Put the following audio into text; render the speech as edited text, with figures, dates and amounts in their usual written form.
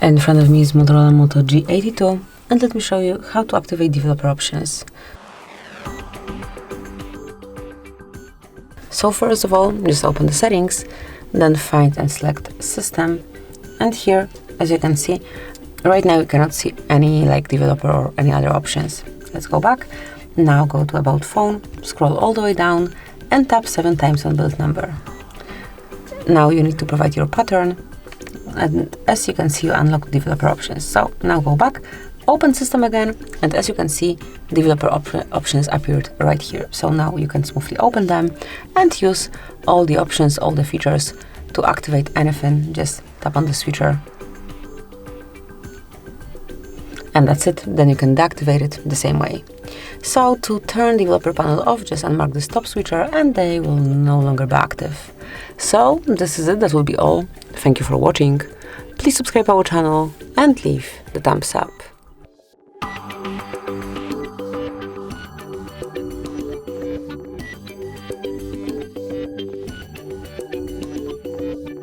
In front of me is Motorola Moto G82, and let me show you how to activate developer options. So first of all, just open the settings, then find and select System, and here, as you can see, right now you cannot see any developer or any other options. Let's go back. Now go to About Phone, scroll all the way down, and tap 7 times on build number. Now you need to provide your pattern, and as you can see, you unlock developer options. So now go back, open System again, and as you can see, developer options appeared right here. So now you can smoothly open them and use all the options, all the features to activate anything. Just tap on the switcher, and that's it. Then you can deactivate it the same way. So to turn developer panel off, just unmark the stop switcher and they will no longer be active. So this is it, that will be all. Thank you for watching. Please subscribe our channel and leave the thumbs up.